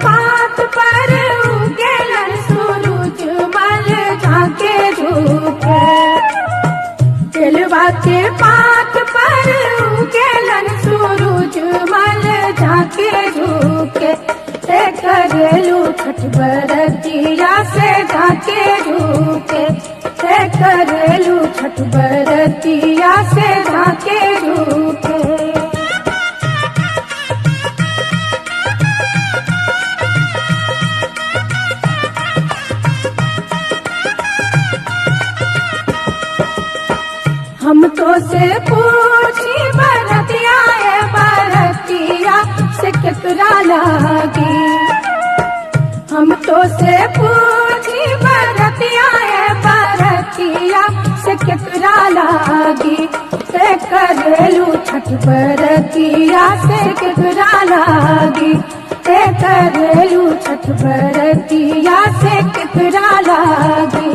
पात पर उगेलन सूरज मल झाके झुके। केलवा के पात पर उगेलन सूरज मल झाके झुके। करेलू छठ बरतिया से झाके झुके। करेलू छठ बरतिया से झाके झुके। हम तो से पूछी बरतिया है बरतिया से कितना लागी। हम तो से पूछी बरतिया है बरतिया से कितना लागी। करेलू छठ बरतिया से कितना लागी। करेलू छठ बरतिया से कितना लागी।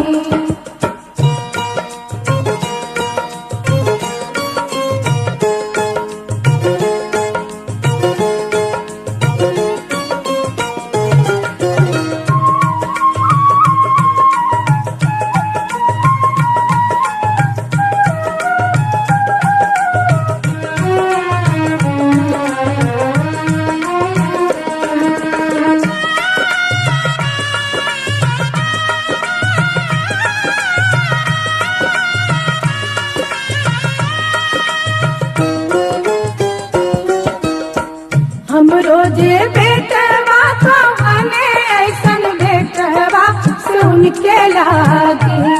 हम रोजे बेटवा को हने ऐसन बेटवा सुन के लागी।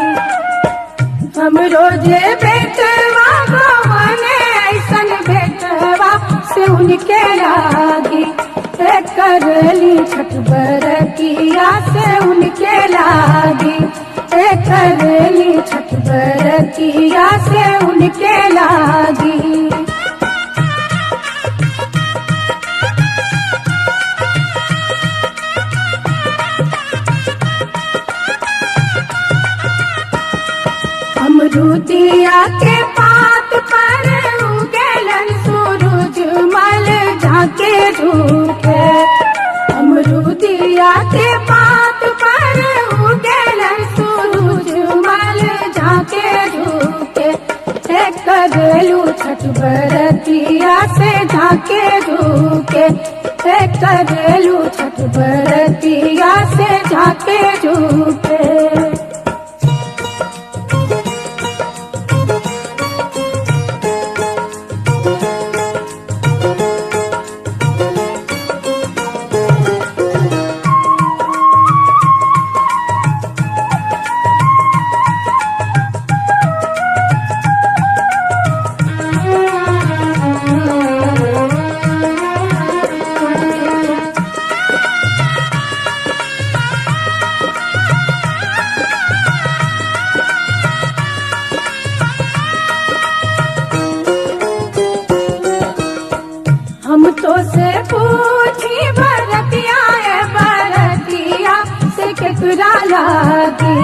हम रोजे बेटवा को हने ऐसन बेटवा सुन के लागी। करली छठ बरतिया से उनके लागी। करली छठ बरतिया से उनके लागी। अमरूदिया के पात पर उगेलन सूरज मल झाके झुके। अमरूदिया के पात पर उगेलन सूरज मल झाके झुके। करेलू छठ बरतिया से झाके झुके। करेलू छठ बरतिया से झाके झुके। हम तो से पूछी बरतिया है बरतिया से केकरा लागी।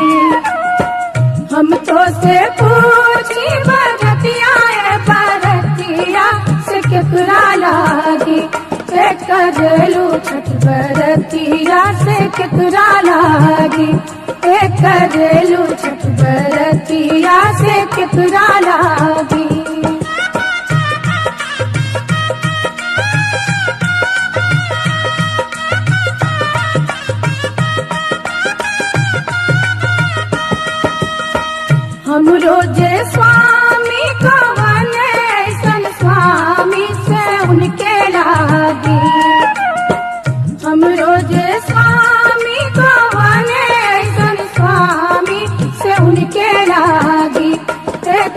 हम तो से पूछी बरतिया है बरतिया से केकरा लागी। करेलू छठ बरतिया से केकरा लागी। करेलू छठ बरतिया से केकरा लागी। हम रोजे स्वामी को हने ऐसन स्वामी से उनके लागी। हम रोजे स्वामी को हने ऐसन स्वामी से उनके लागी।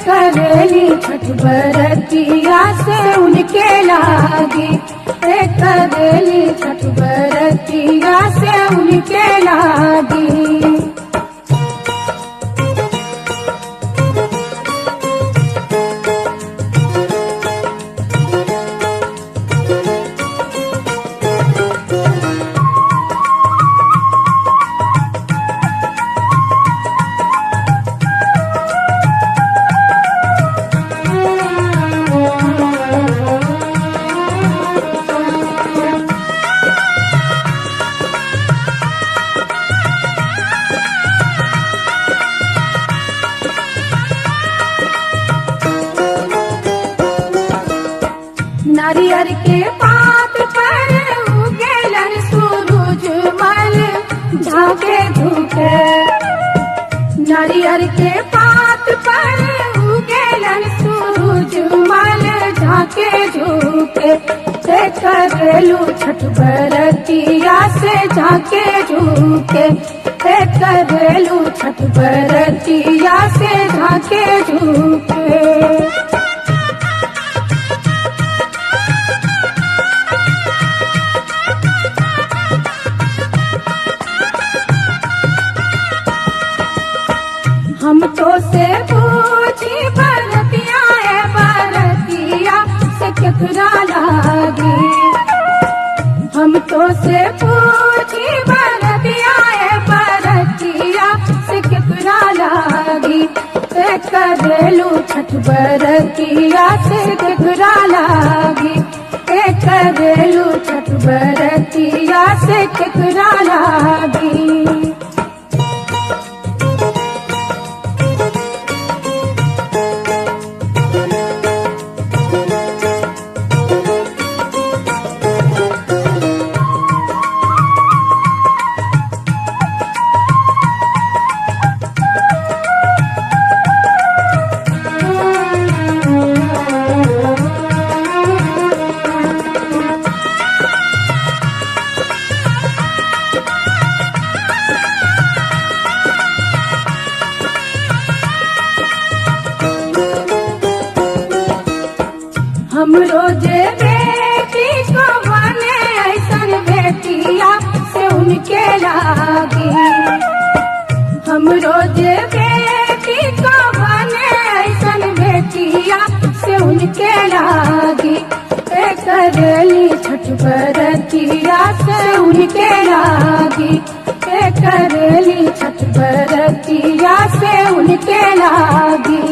करेली छठ बरतिया से उनके लागी। करेली छठ बरतिया से उनके लागी। नारियर के पात पर उगेलन सूरज मल झाके झुके। नारियर के पात पर उगेलन सूरज मल झाके झुके। ते करेलू छठ बरतिया से झाके झुके। ते करेलू छठ बरतिया से झाके झुके। हम तो से पूछी बरतिया है बरतिया से केकरा लागी। हम तो से पूछी बरतिया है बरतिया से केकरा लागी। ते करेलू छठ बरतिया से केकरा लागी। ते करेलू छठ बरतिया से केकरा लागी। हम रोजे बेटी को बने ऐसन बेटिया से उनके लागी। हम रोजे बेटी को बने ऐसन बेटिया से उनके लागी। ते करेली छठ बरतिया से उनके लागी। ते करेली छठ बरतिया से उनके लागी।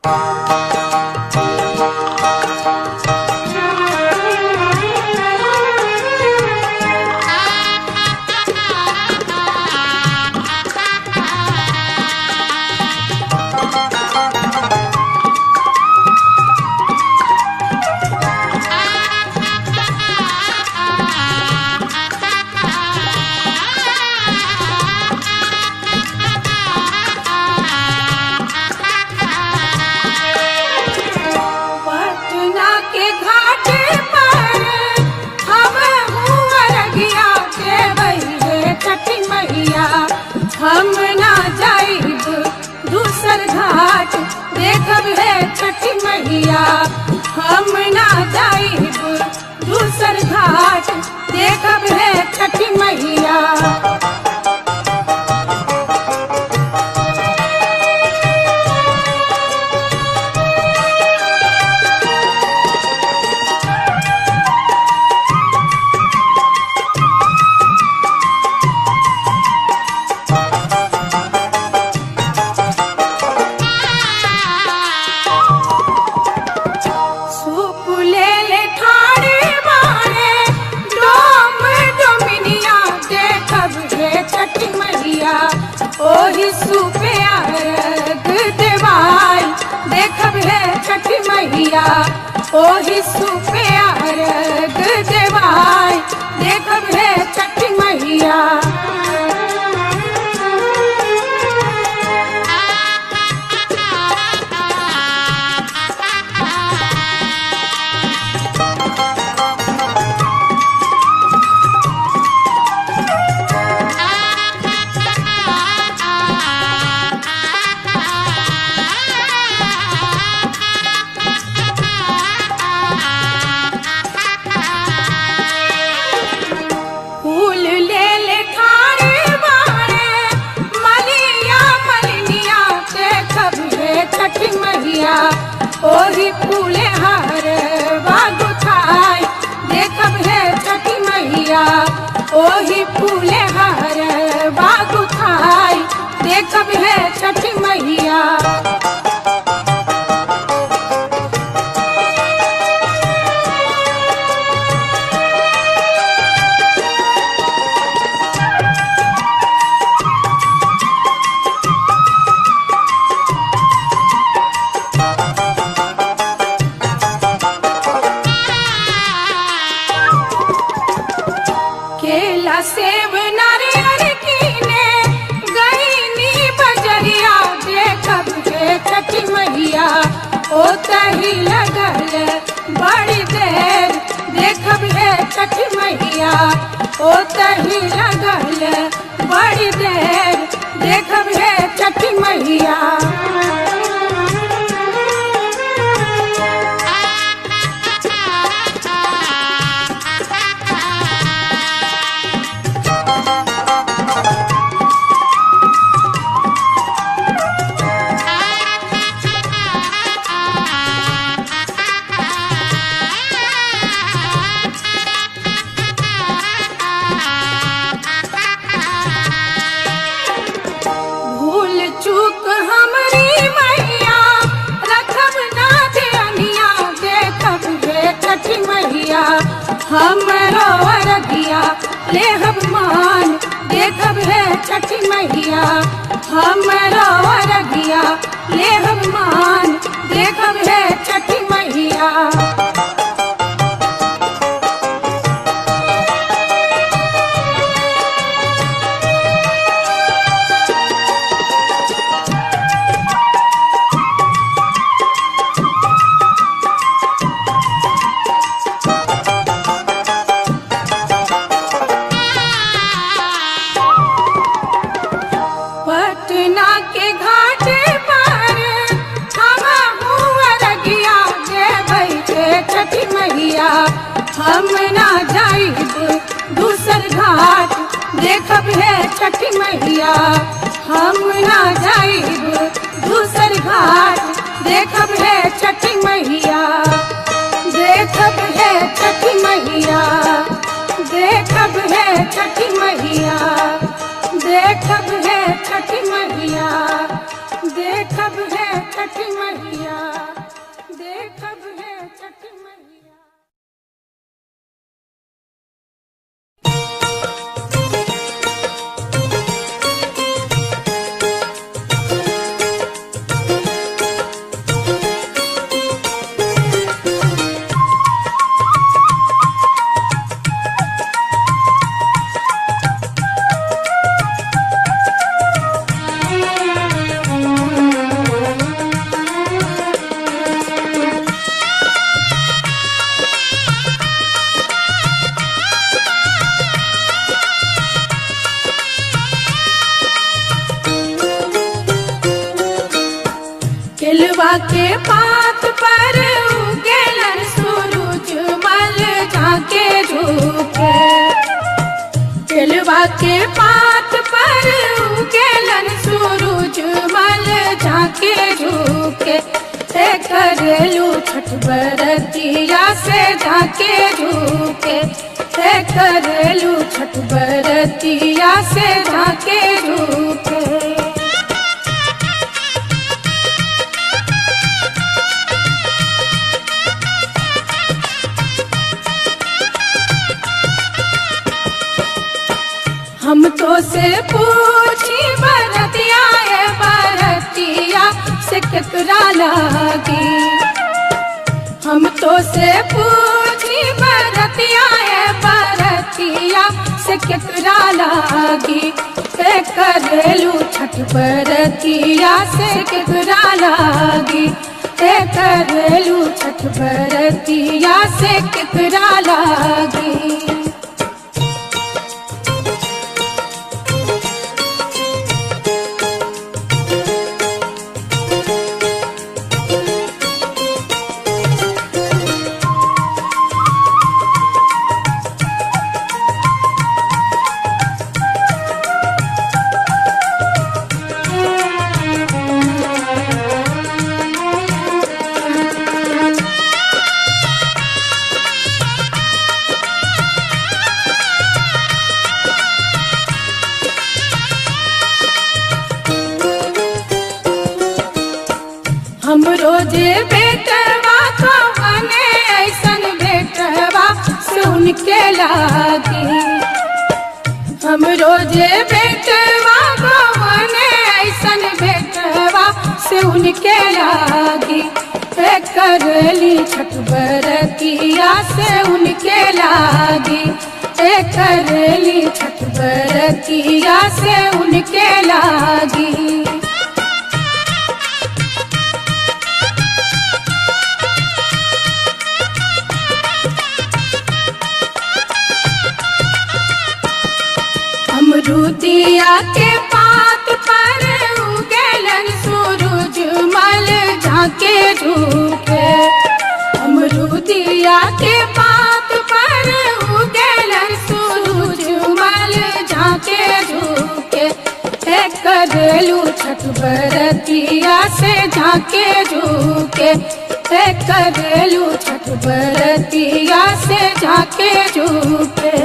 पटना के घाट पर हम हुअरगिया देवई रे छठी मैया। हम ना जाइब दूसर घाट देखब है छठी मैया। हम ना जाइब दूसर घाट देखब है छठी मैया। सूप ले ले ठाड़े बाड़े डोम डोमिनिया देखब हे छठी मैया। ओही सूपे अर्घ देवाई देखब हे छठी मैया। ओही सूपे अर्घ देवाई देखब हे छठी मैया। फूल ले ले ठाड़े बाड़े मलिया मलिनिया देखब हे छठी मैया। ओही फूले हार बागुथाई देखब हे छठी मैया। ओही फूले हार बागुथाई देखब हे छठी मैया। केला सेब नारियल कीने गईनी बजरिया देखब हे छठी मैया। ओ तही लगल बड़ी देर देखब हे छठी मैया। ओ तही लगल बड़ी देर देखब हे छठी मैया। भूल चूक हमरी मैया रखब ना ध्यानिया देखब हे छठी मैया। हमरो अरगिया लेहब मान देखब हे छठी मैया। हमरो अरगिया लेहब मान देखब हे छठी मैया। पटना के घाट पर हम हुअरगिया देवई रे छठी मैया। हम ना जाइब दूसर घाट देखब हे छठी मैया। हम ना जाइब दूसर घाट देखब हे छठी मैया। देखब हे छठी मैया। देखब हे छठी मैया। देखब है छठी मैया। देखब है छठ मैया, देखब है छठ मैया। केलवा के पात पर उगेलन सूरज मल झाके झुके, केलवा के पात पर उगेलन सूरज मल झाके झुके, करेलू छठ बरतिया से झाके झुके, करेलू छठ बरतिया से झाके झुके। हम तो से पूछी बरतिया है बरतिया से केकरा लागी, हम तो से पूछी बरतिया है बरतिया से केकरा लागी, करेलू छठ बरतिया से केकरा लागी, करेलू छठ बरतिया से केकरा लागी। हम रोजे बेटवा कवने ऐसन बेटवा सुन के लागी, हम रोजे बेटवा कवने ऐसन बेटवा सुन के लागी, करली छठ बरतिया से उनके लागी, करली छठ बरतिया से उनके लागी। अमरूदिया के पात पर उगेलन सूरज मल झाके झुके, अमरूदिया के पात पर उगेलन सूरज मल झाके झुके, करेलू छठ बरतिया से झाके झुके, करेलू छठ बरतिया से झाके झुके।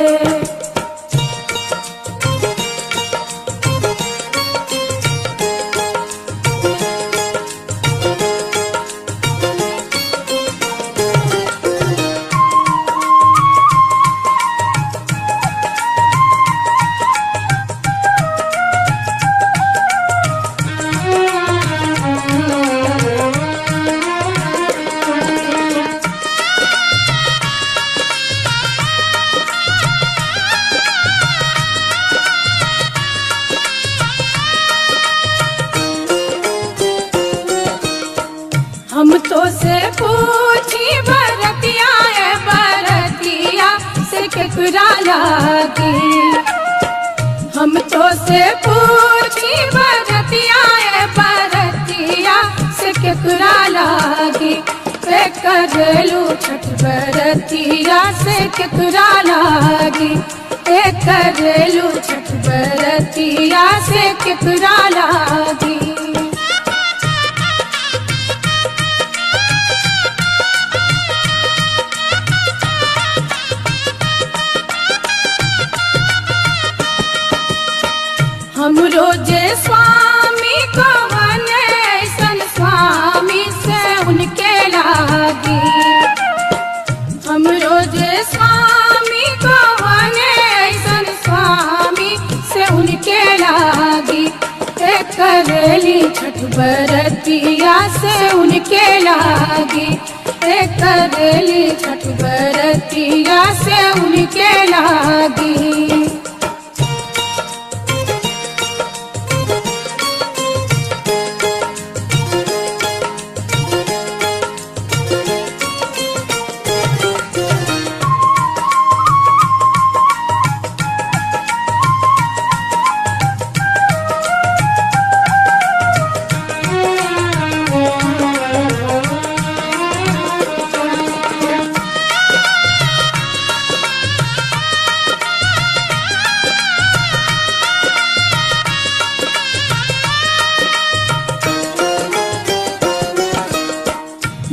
हम तो से पूछी बरतिया है बरतिया से केकरा लागी, हम तो से पूछी बरतिया है बरतिया से केकरा लागी, करेलू छठ बरतिया से केकरा लागी, करेलू छठ बरतिया से केकरा लागी। हम रोजे स्वामी कवन ऐसन स्वामी करेली छठ बरतिया से उनके लागी, करेली छठ बरतिया से उनके लागी।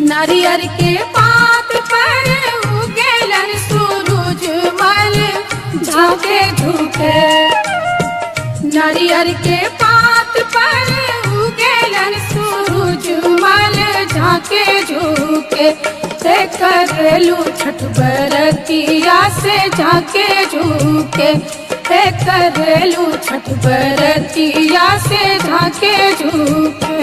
नारियर के पात पर उगेलन सूरज मल झाके झुके, नारियर के पात पर उगेलन सूरज मल झाके झुके, करेलू छठ बरतिया से झाके झुके, करेलू छठ बरतिया से झाके झुके।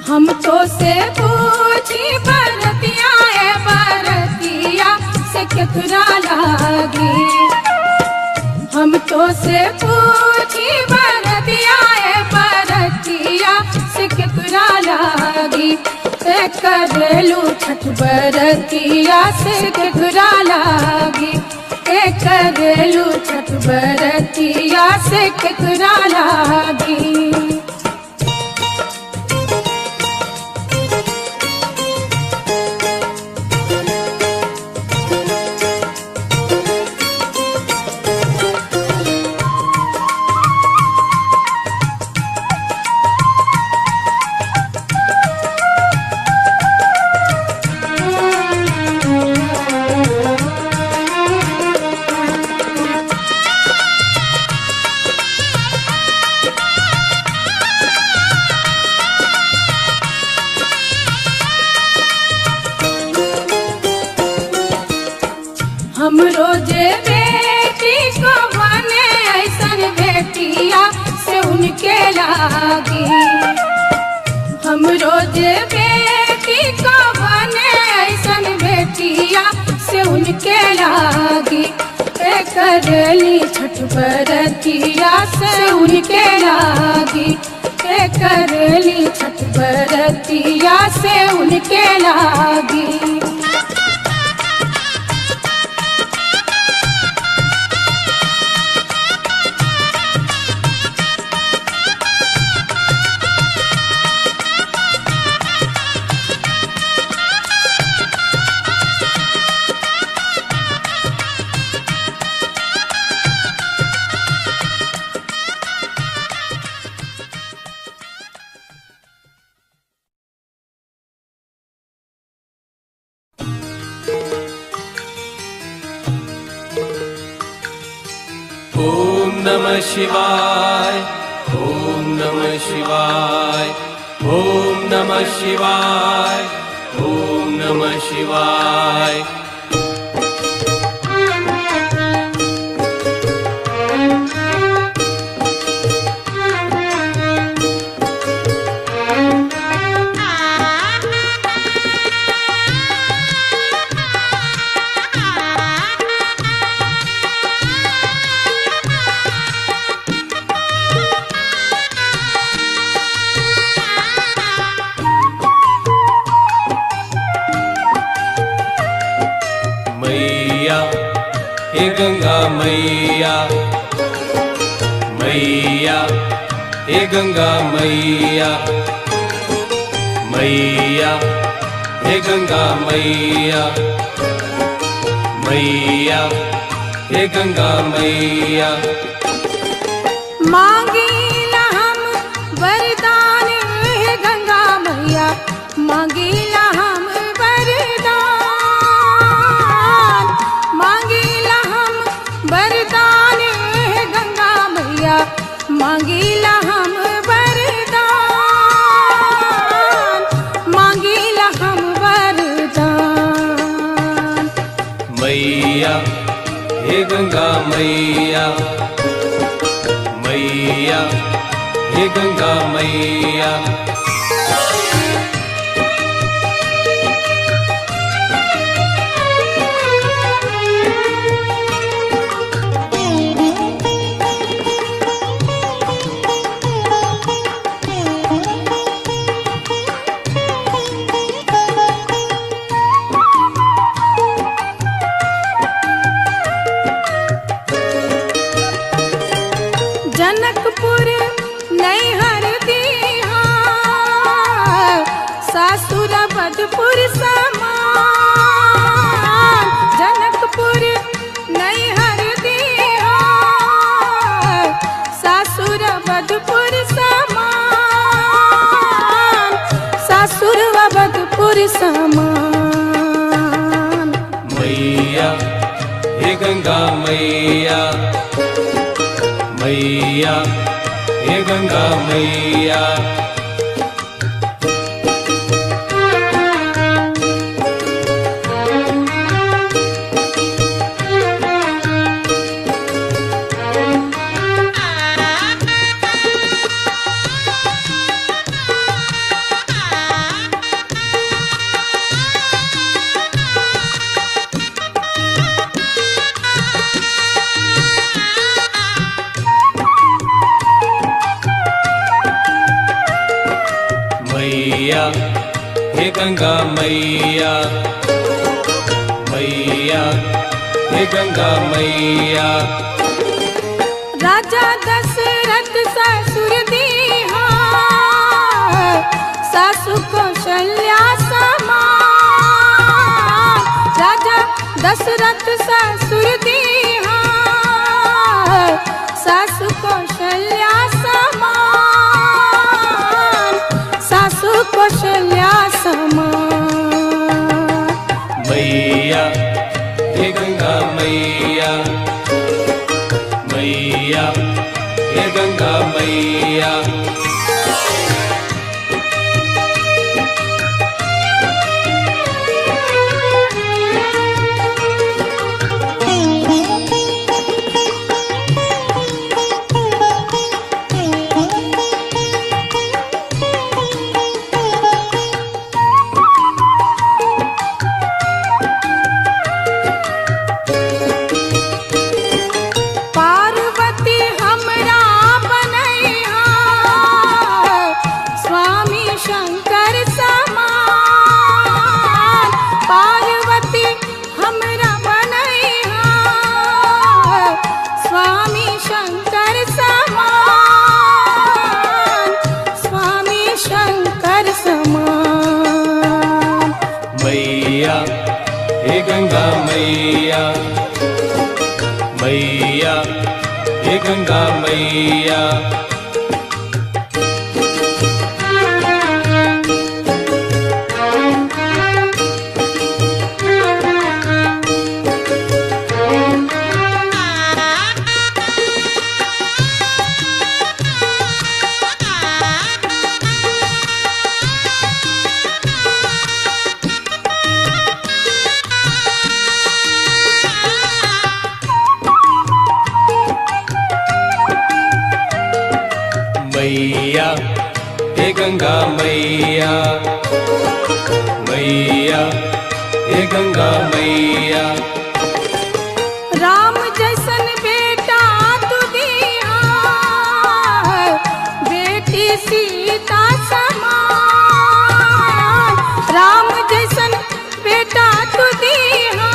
हम तो से पूछी बरतिया बरतिया से केकरा लागी, हम तो से पूछी बरतिया बरतिया से केकरा लागी, करेलू छठ बरतिया से केकरा लागी, करेलू छठ बरतिया से केकरा लागी। हम रोजे बेटी को बने ऐसन बेटिया से उनके लागी, हम रोजे बेटी को बने ऐसन बेटिया से उनके लागी, करेली छठ बरतिया से उनके लागी, करेली छठ बरतिया से उनके लागी। ओम नमः शिवाय, ओम नमः शिवाय, ओम नमः शिवाय, ओम नमः शिवाय। मैया हे गंगा मैया, मैया हे गंगा मैया, मैया हे गंगा मैया, मैया हे गंगा मैया। मांगीला हम वरदान हे गंगा मैया, मांगीला हम वरदान, मांगीला हम वरदान हे गंगा मैया, मांगीला हम वरदान, हे गंगा मैया मैया हे गंगा मैया। जनकपुर नैहर दीहा सासुर बधपुर समान। जनकपुर नैहर दीहा सासुर बधपुर समान। सासुर बधपुर समान। मैया हे गंगा मैया मैया हे गंगा मैया। मैया हे गंगा मैया मैया हे गंगा मैया। राजा दशरथ ससुर दीहा सासु कौशल्या समान। राजा दशरथ ससुर दीहा सासु कौशल्या समान। सासु कौशल्या समान। मैया हे गंगा मैया मैया हे गंगा मैया। पार्वती हमरा बनैहा स्वामी शंकर समान। पार्वती हमरा बनैहा स्वामी शंकर समान। स्वामी शंकर समान। मैया हे गंगा मैया मैया हे गंगा मैया। मैया हे गंगा मैया मैया हे गंगा मैया। राम जैसन बेटा तू दिया बेटी सीता समान। राम जैसन बेटा तू दिया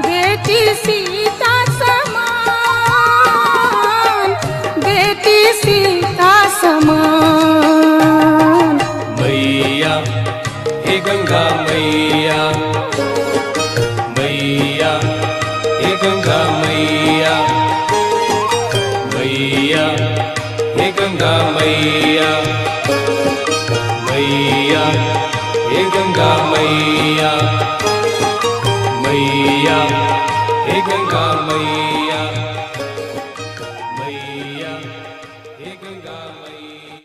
बेटी सीता समान। बेटी सीता समान। मैया हे गंगा मैया मैया हे गंगा मैया मैया हे गंगा मैया मैया हे गंगा मैया मैया हे गंगा मैया मैया हे गंगा मैया।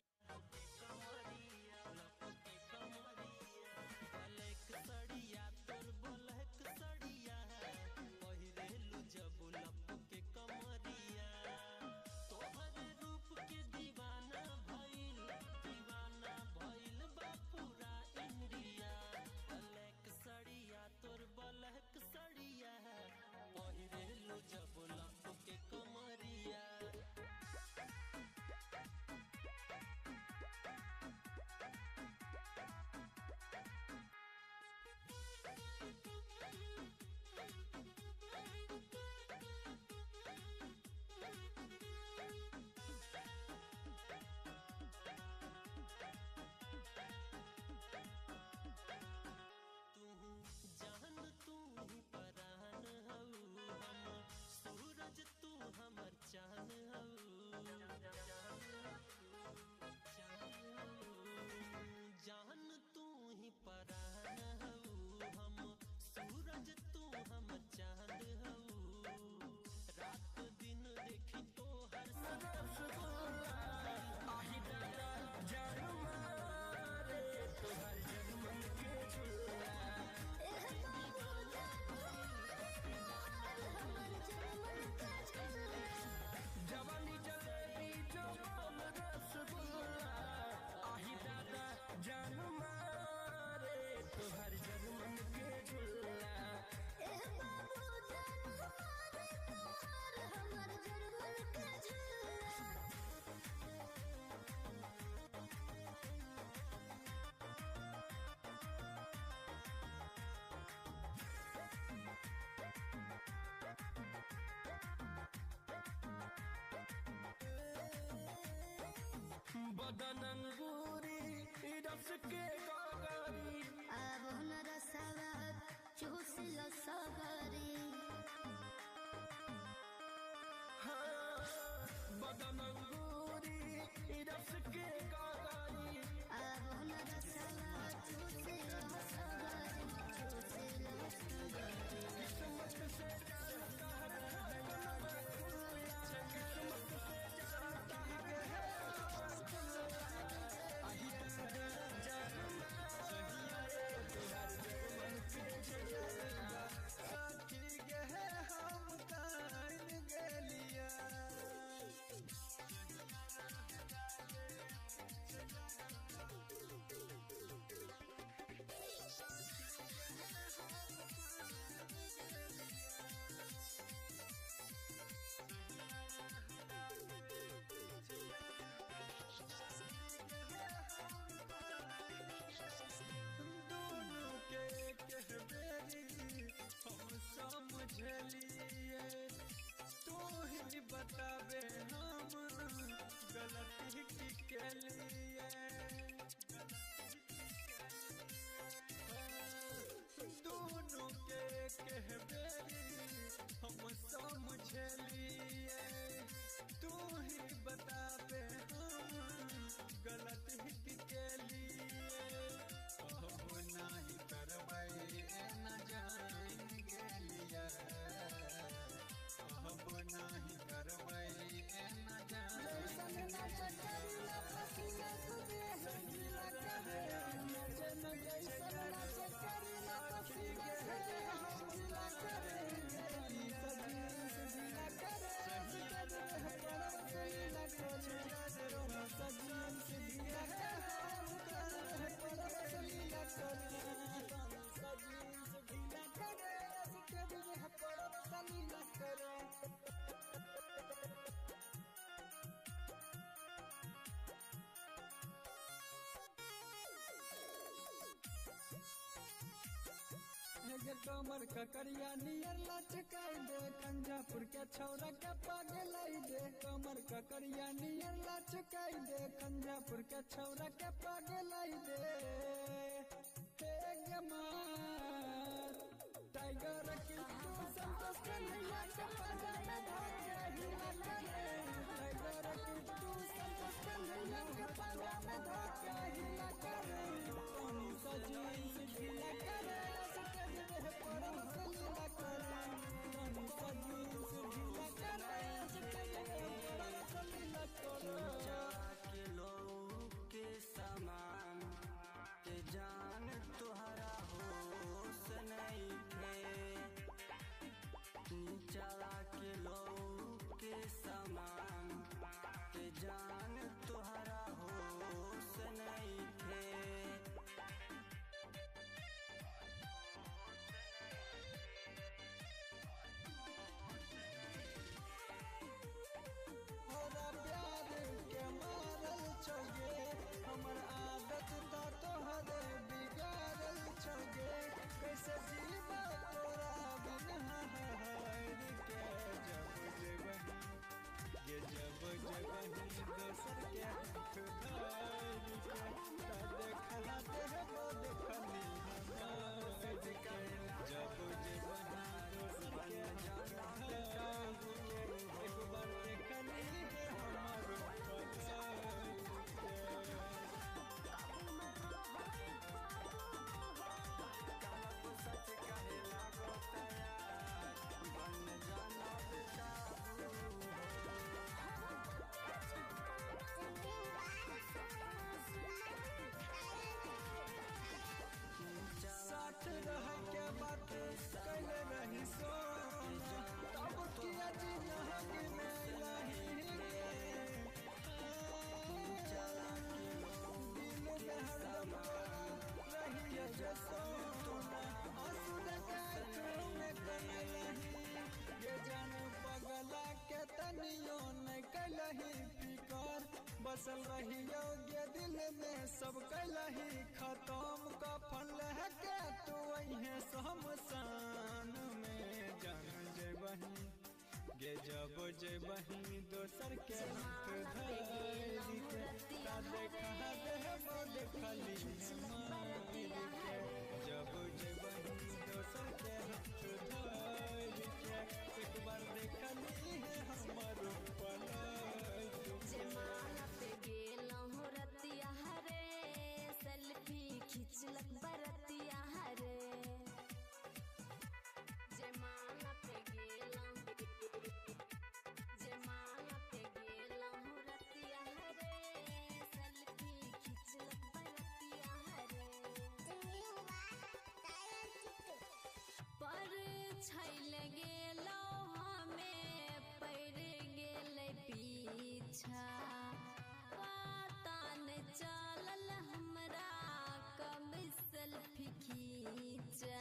बदन अंगूरी रस के गगरी अब न रसवा चूस लो सगरी बदन अंगूरी रस के गगरी अब न रसवा चूस लो सगरी चूस लो सगरी किस्मत से जाता है किस्मत से जाता है साथी गए हम कान गलिया हम समझलिए तू ही बताबे हम गलती की के लिए दोनों के कहबे हम समझलिए तू ही बताबे हम गलती की के लिए अब नहीं करबै न जान गेलिया अब नहीं करबै न जान कमर ककरिया नियर लचकाई दे कंजापुर के छौरा के पागलाई दे कमर ककरिया नियर लचकाई दे कंजापुर के छौरा के पागलाई दे टाइगर की तू संतोष कन्हैया के पाजा में धाके हिला करे टाइगर की तू संतोष कन्हैया के पाजा में धाके हिला करे पानी सजी हिला करे परम सलीला करे पानी सजी हिला करे परम सलीला करे के लोग के समान के जान तुहरा होश नहीं थे चला के लोग के समान के जान तुहरा होश नहीं थे हमर आदत ता तोहरे बिगाड़ल छोगे कैसे जीवा तोरा बिना हार के जब जबही ये जब जबही दोसर के हाथ धार के देखला तेरे को देखली हमार के जब जबही दोसर के हाथ धार के एक बार देखली हमार साथ रह के बात कैले रही सोना तब किया जी नहक में रही दिल में हरदम रही जो सोना आंसू के में कलही ये जान पगला के तनियो नहीं कलही फिकर बसल रही योग्य दिल में सब कलही खत्म कफन लहके तू वही शमशान में जान जेबही गे जब जेबही दोसर के हाथ धरी के का देखा देबो देखली मार के जब जबही दोसर के धर के एक बार देखली हमारो पलक जमाना पे गेलहु रतिया हरे सेल्फी खिंचलक बरतिया हरे जमाना पे गेलहु रतिया हरे सेल्फी खिंचलक बरतिया हरे पर छैल गेलो हमें पड़ गेल पीछा पता न चलल हमरा कब सेल्फी खींचा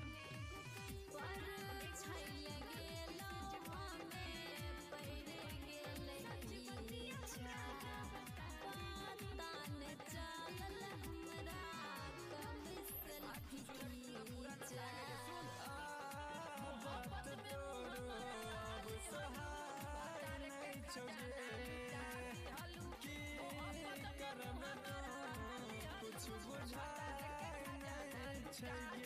पर छैल गेलो हमें पड़ गेल पीछा पता न चलल हमरा कब सेल्फी खींचा बात तोरो अब सहाय नहीं छोगे की करम कुछ बुझाय नहीं छोगे